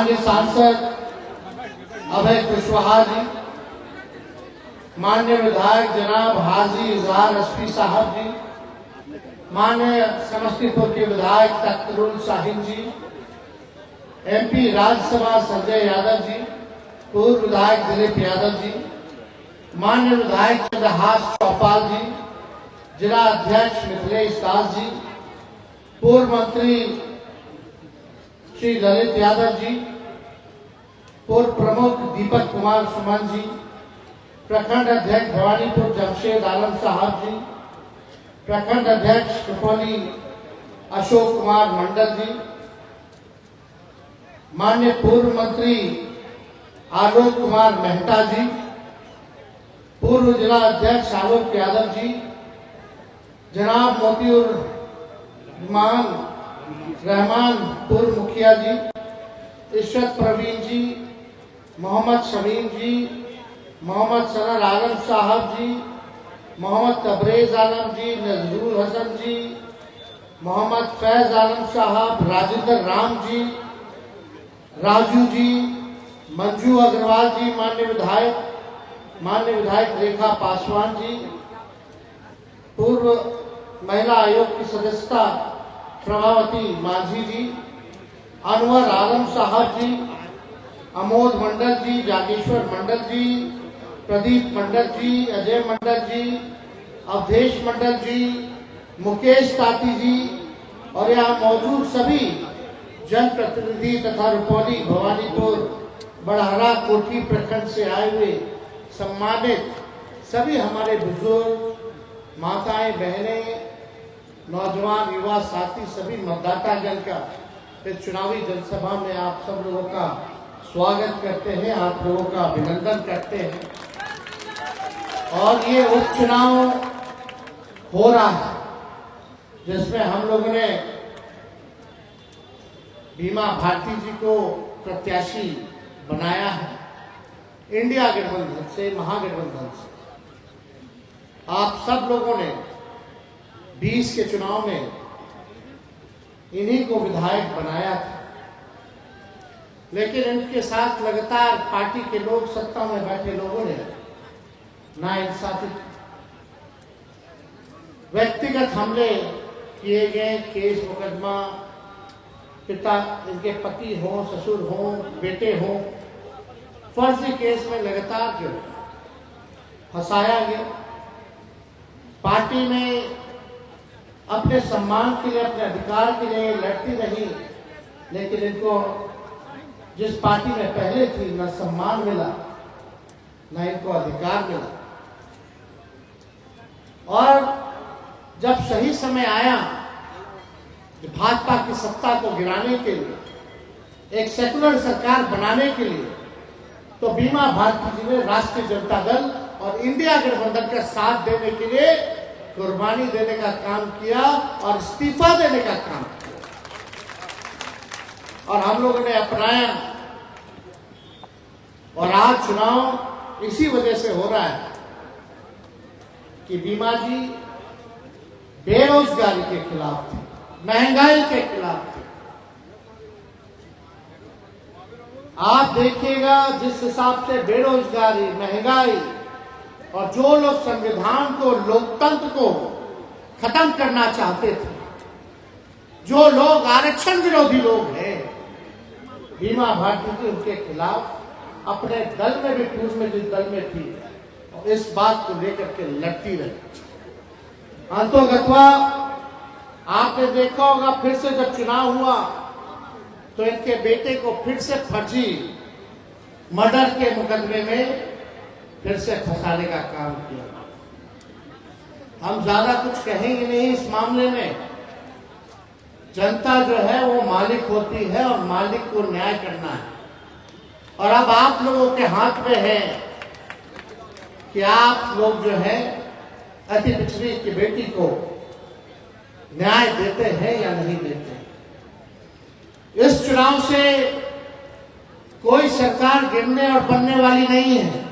माननीय सांसद अभय कुशवाहा जी, माननीय विधायक जनाब हाजी इजहार एसपी साहब जी, माननीय समस्तीपुर के विधायक तख्तरुल शाहीन जी, एमपी राज्यसभा संजय यादव जी, पूर्व विधायक दिलीप यादव जी, माननीय विधायक चंद्रहास चौपाल जी, जिला अध्यक्ष मिथिलेश दास जी, पूर्व मंत्री श्री ललित यादव जी, पूर्व प्रमुख दीपक कुमार सुमन जी, प्रखंड अध्यक्ष भवानीपुर जमशेद आलम साहब जी, प्रखंड अध्यक्ष सुपौली अशोक कुमार मंडल जी, माननीय पूर्व मंत्री आलोक कुमार मेहता जी, पूर्व जिला अध्यक्ष आलोक यादव जी, जनाब मोतीउर रहमान पूर्व मुखिया जी, इशरत प्रवीण जी, मोहम्मद शमीम जी, मोहम्मद सनर आलम साहब जी, मोहम्मद तबरेज आलम जी, नजरुल हसन जी, मोहम्मद फैज आलम साहब, राजेंद्र राम जी, राजू जी, मंजू अग्रवाल जी, माननीय विधायक रेखा पासवान जी, पूर्व महिला आयोग की सदस्यता प्रभावती माझी जी, अनवर आलम साहब जी, अमोद मंडल जी, जागेश्वर मंडल जी, प्रदीप मंडल जी, अजय मंडल जी, अवधेश मंडल जी, मुकेश ताती जी और यहाँ मौजूद सभी जनप्रतिनिधि तथा रुपौली भवानीपुर बड़हरा कोठी प्रखंड से आए हुए सम्मानित सभी हमारे बुजुर्ग, माताएं, बहनें, नौजवान, युवा साथी, सभी मतदातागण का इस चुनावी जनसभा में आप सब लोगों का स्वागत करते हैं, आप लोगों का अभिनंदन करते हैं। और ये उपचुनाव हो रहा है जिसमें हम लोगों ने बीमा भारती जी को प्रत्याशी बनाया है इंडिया गठबंधन से, महागठबंधन से। आप सब लोगों ने 20 के चुनाव में इन्हीं को विधायक बनाया था, लेकिन इनके साथ लगातार पार्टी के लोग, सत्ता में बैठे लोगों ने नाइंसाफी, व्यक्तिगत हमले किए गए, केस मुकदमा, पिता, इनके पति हो, ससुर हो, बेटे हो, फर्जी केस में लगातार जो फंसाया गया। पार्टी में अपने सम्मान के लिए, अपने अधिकार के लिए लड़ती रही, लेकिन इनको जिस पार्टी में पहले थी न सम्मान मिला न इनको अधिकार मिला। और जब सही समय आया भाजपा की सत्ता को गिराने के लिए, एक सेकुलर सरकार बनाने के लिए, तो बीमा भारती जी ने राष्ट्रीय जनता दल और इंडिया गठबंधन का साथ देने के लिए कुर्बानी देने का काम किया और इस्तीफा देने का काम किया और हम लोगों ने अपनाया। और आज चुनाव इसी वजह से हो रहा है कि बीमा जी बेरोजगारी के खिलाफ थे, महंगाई के खिलाफ थे। आप देखिएगा जिस हिसाब से बेरोजगारी, महंगाई और जो लोग संविधान को, लोकतंत्र को खत्म करना चाहते थे, जो लोग आरक्षण विरोधी लोग हैं, बीमा भारती जी उनके खिलाफ अपने दल में भी, पूर्व में जिस दल में थी, और इस बात को लेकर के लड़ती रही। अंतोगत्वा आपने देखा होगा, फिर से जब चुनाव हुआ तो इनके बेटे को फिर से फर्जी मर्डर के मुकदमे में फिर से फंसाने का काम किया। हम ज्यादा कुछ कहेंगे नहीं इस मामले में। जनता जो है वो मालिक होती है और मालिक को न्याय करना है। और अब आप लोगों के हाथ में है कि आप लोग जो है अति पिछड़ी की बेटी को न्याय देते हैं या नहीं देते। इस चुनाव से कोई सरकार गिरने और बनने वाली नहीं है,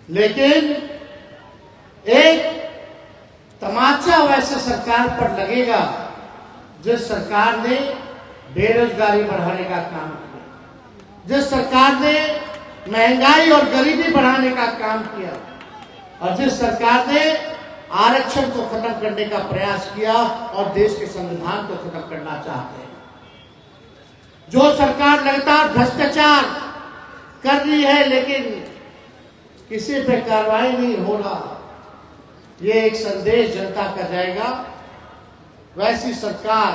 लेकिन एक तमाचा वैसे सरकार पर लगेगा जिस सरकार ने बेरोजगारी बढ़ाने का काम किया, जिस सरकार ने महंगाई और गरीबी बढ़ाने का काम किया, और जिस सरकार ने आरक्षण को खत्म करने का प्रयास किया और देश के संविधान को खत्म करना चाहते हैं। जो सरकार लगातार भ्रष्टाचार कर रही है लेकिन किसी पे कार्रवाई नहीं हो रहा, ये एक संदेश जनता का जाएगा। वैसी सरकार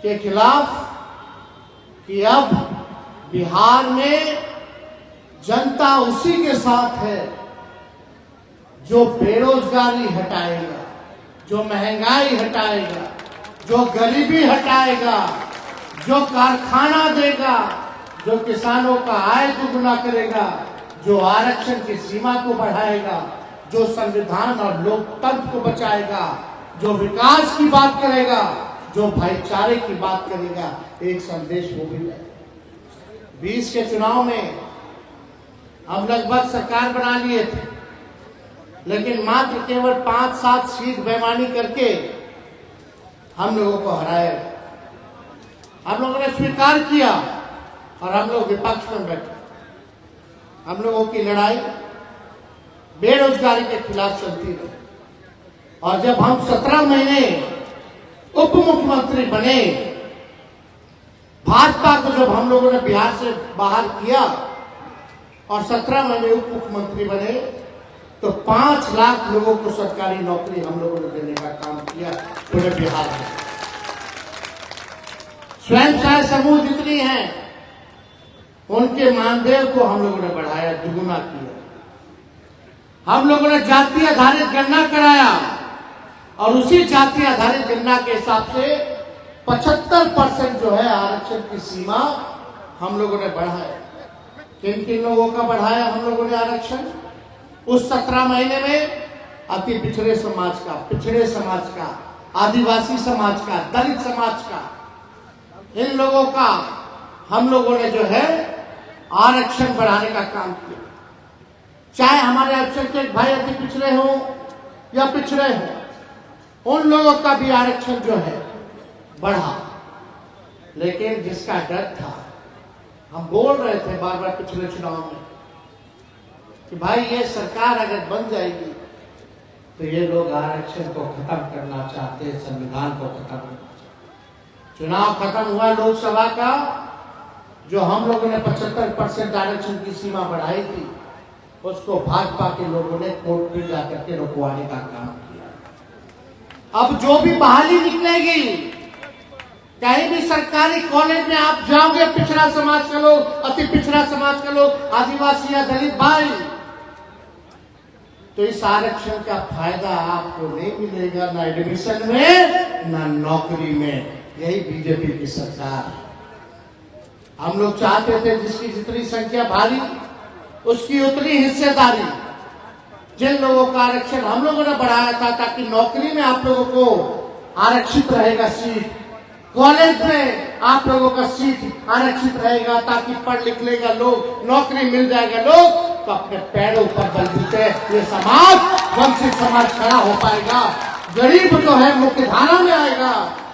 के खिलाफ कि अब बिहार में जनता उसी के साथ है जो बेरोजगारी हटाएगा, जो महंगाई हटाएगा, जो गरीबी हटाएगा, जो कारखाना देगा, जो किसानों का आय दुगुना करेगा, जो आरक्षण की सीमा को बढ़ाएगा, जो संविधान और लोकतंत्र को बचाएगा, जो विकास की बात करेगा, जो भाईचारे की बात करेगा। एक संदेश वो भी है। 20 के चुनाव में हम लगभग सरकार बना लिए थे, लेकिन मात्र केवल 5-7 सीट बेईमानी करके हम लोगों को हराया। हम लोगों ने स्वीकार किया और हम लोग विपक्ष में बैठे। हम लोगों की लड़ाई बेरोजगारी के खिलाफ चलती रही, और जब हम 17 महीने उप मुख्यमंत्री बने, भाजपा को जब हम लोगों ने बिहार से बाहर किया और 17 महीने उप मुख्यमंत्री बने, तो 5 लाख लोगों को सरकारी नौकरी हम लोगों ने देने का काम किया पूरे बिहार में। स्वयं सहायता समूह जितनी हैं, उनके मानदेय को हम लोगों ने बढ़ाया, दुगुना किया। हम लोगों ने जाति आधारित गणना कराया और उसी जाति आधारित गणना के हिसाब से 75% जो है आरक्षण की सीमा हम लोगों ने बढ़ाया। किन किन लोगों का बढ़ाया हम लोगों ने आरक्षण? उस 17 महीने में अति पिछड़े समाज का, पिछड़े समाज का, आदिवासी समाज का, दलित समाज का, इन लोगों का हम लोगों ने जो है आरक्षण बढ़ाने का काम किया। चाहे हमारे अल्पसंख्यक भाई अति पिछड़े हो या पिछड़े हो, उन लोगों का भी आरक्षण जो है बढ़ा। लेकिन जिसका डर था, हम बोल रहे थे बार बार पिछले चुनाव में कि भाई ये सरकार अगर बन जाएगी तो ये लोग आरक्षण को खत्म करना चाहते हैं, संविधान को खत्म करना चाहते। चुनाव खत्म हुआ लोकसभा का, जो हम लोगों ने 75% आरक्षण की सीमा बढ़ाई थी, उसको भाजपा के लोगों ने कोर्ट में जाकर के रुकवाने का काम किया। अब जो भी बहाली निकलेगी, कहीं भी सरकारी कॉलेज में आप जाओगे, पिछड़ा समाज के लोग, अति पिछड़ा समाज के लोग, आदिवासी या दलित भाई, तो इस आरक्षण का फायदा आपको नहीं मिलेगा, ना एडमिशन में ना नौकरी में। यही बीजेपी की सरकार है। हम लोग चाहते थे जिसकी जितनी संख्या भारी उसकी उतनी हिस्सेदारी। जिन लोगों का आरक्षण हम लोगों ने बढ़ाया था ताकि नौकरी में आप लोगों को आरक्षित रहेगा सीट, कॉलेज में आप लोगों का सीट आरक्षित रहेगा ताकि पढ़ लिख लेगा लोग, नौकरी मिल जाएगा लोग, तो अपने पैरों पर बलबूते ये समाज, वंचित समाज खड़ा हो पाएगा, गरीब जो है मुख्य धारा में आएगा।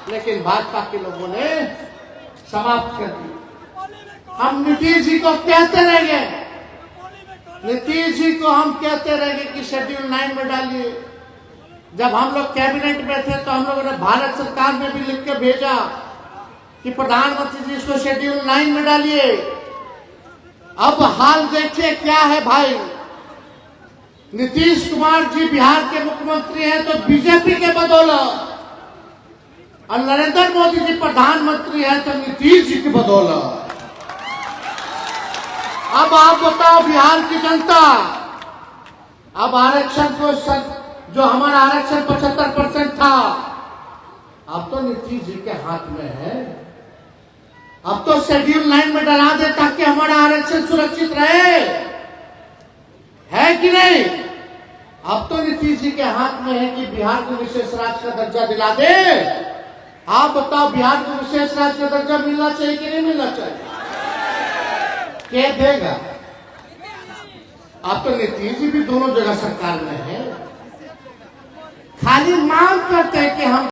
लेकिन भाजपा के लोगों ने समाप्त कर दिया। हम नीतीश जी को कहते रहेंगे, नीतीश जी को हम कहते रहेंगे कि शेड्यूल 9 में डालिए। जब हम लोग कैबिनेट में थे तो हम लोगों ने भारत सरकार में भी लिख के भेजा कि प्रधानमंत्री जी इसको शेड्यूल 9 में डालिए। अब हाल देखिए क्या है भाई, नीतीश कुमार जी बिहार के मुख्यमंत्री हैं तो बीजेपी के बदौलत, और नरेंद्र मोदी जी प्रधानमंत्री हैं तो नीतीश जी की बदौलत। अब आप बताओ बिहार की जनता, अब आरक्षण को जो हमारा आरक्षण 75% था, अब तो नीतीश जी के हाथ में है। अब तो शेड्यूल 9 में डला दे ताकि हमारा आरक्षण सुरक्षित रहे, है कि नहीं? अब तो नीतीश जी के हाथ में है कि बिहार को विशेष राज्य का दर्जा दिला दे। आप बताओ बिहार को विशेष राज्य का दर्जा मिलना चाहिए कि नहीं मिलना चाहिए? क्या देगा? अब तो नीतीश जी भी दोनों जगह सरकार में है, खाली मांग करते हैं कि हम